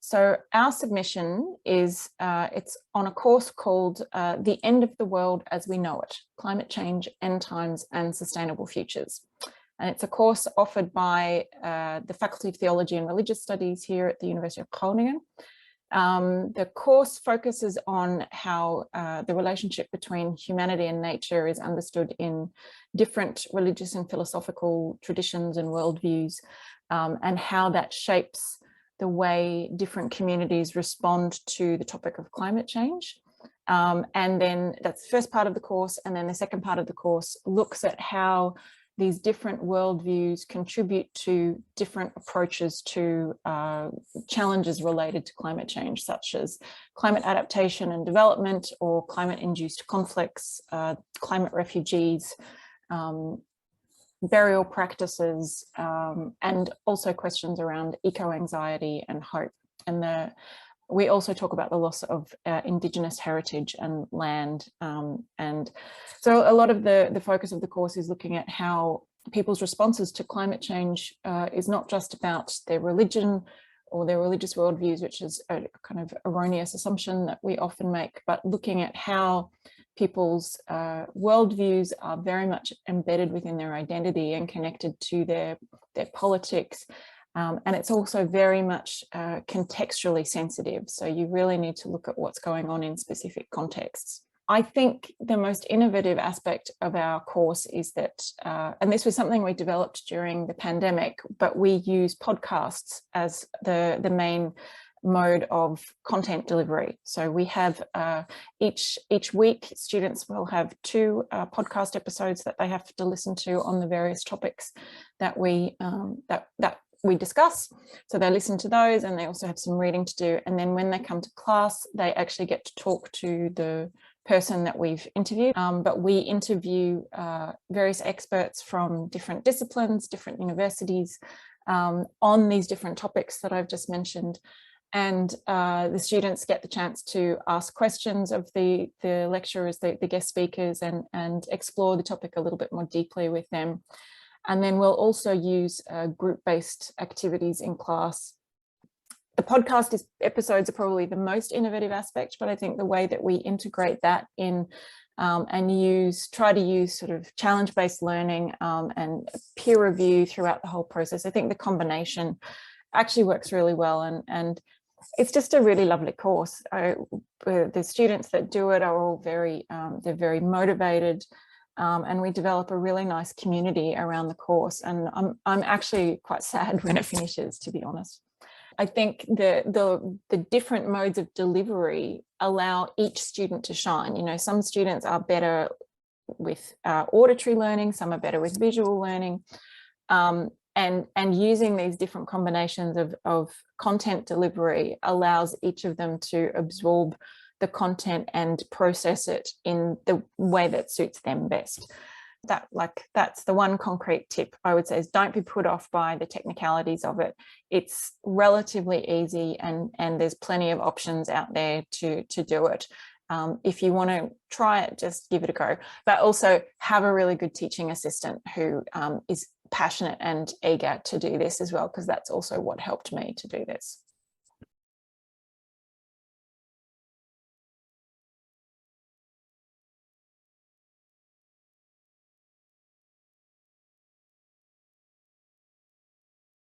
So our submission is, it's on a course called The End of the World as We Know It, Climate Change, End Times and Sustainable Futures. And it's a course offered by the Faculty of Theology and Religious Studies here at the University of Groningen. The course focuses on how the relationship between humanity and nature is understood in different religious and philosophical traditions and worldviews, and how that shapes the way different communities respond to the topic of climate change. And then that's the first part of the course. And then the second part of the course looks at how these different worldviews contribute to different approaches to challenges related to climate change, such as climate adaptation and development, or climate-induced conflicts, climate refugees, burial practices, and also questions around eco-anxiety and hope. And we also talk about the loss of Indigenous heritage and land. And so a lot of the focus of the course is looking at how people's responses to climate change is not just about their religion or their religious worldviews, which is a kind of erroneous assumption that we often make, but looking at how people's worldviews are very much embedded within their identity and connected to their politics. And it's also very much contextually sensitive. So you really need to look at what's going on in specific contexts. I think the most innovative aspect of our course is that, and this was something we developed during the pandemic, but we use podcasts as the main mode of content delivery. So we have each week, students will have 2 podcast episodes that they have to listen to on the various topics that we discuss. So they listen to those, and they also have some reading to do. And then when they come to class, they actually get to talk to the person that we've interviewed. But we interview various experts from different disciplines, different universities, on these different topics that I've just mentioned. And the students get the chance to ask questions of the lecturers, the guest speakers, and explore the topic a little bit more deeply with them. And then we'll also use group-based activities in class. The podcast episodes are probably the most innovative aspect, but I think the way that we integrate that in and try to use sort of challenge-based learning and peer review throughout the whole process, I think the combination actually works really well. And it's just a really lovely course. The students that do it are all they're very motivated. And we develop a really nice community around the course. And I'm actually quite sad when it finishes, to be honest. I think the different modes of delivery allow each student to shine. You know, some students are better with auditory learning, some are better with visual learning. And using these different combinations of content delivery allows each of them to absorb the content and process it in the way that suits them best. That's the one concrete tip I would say, is don't be put off by the technicalities of it. It's relatively easy, and there's plenty of options out there to do it. If you want to try it, just give it a go. But also have a really good teaching assistant who is passionate and eager to do this as well, because that's also what helped me to do this.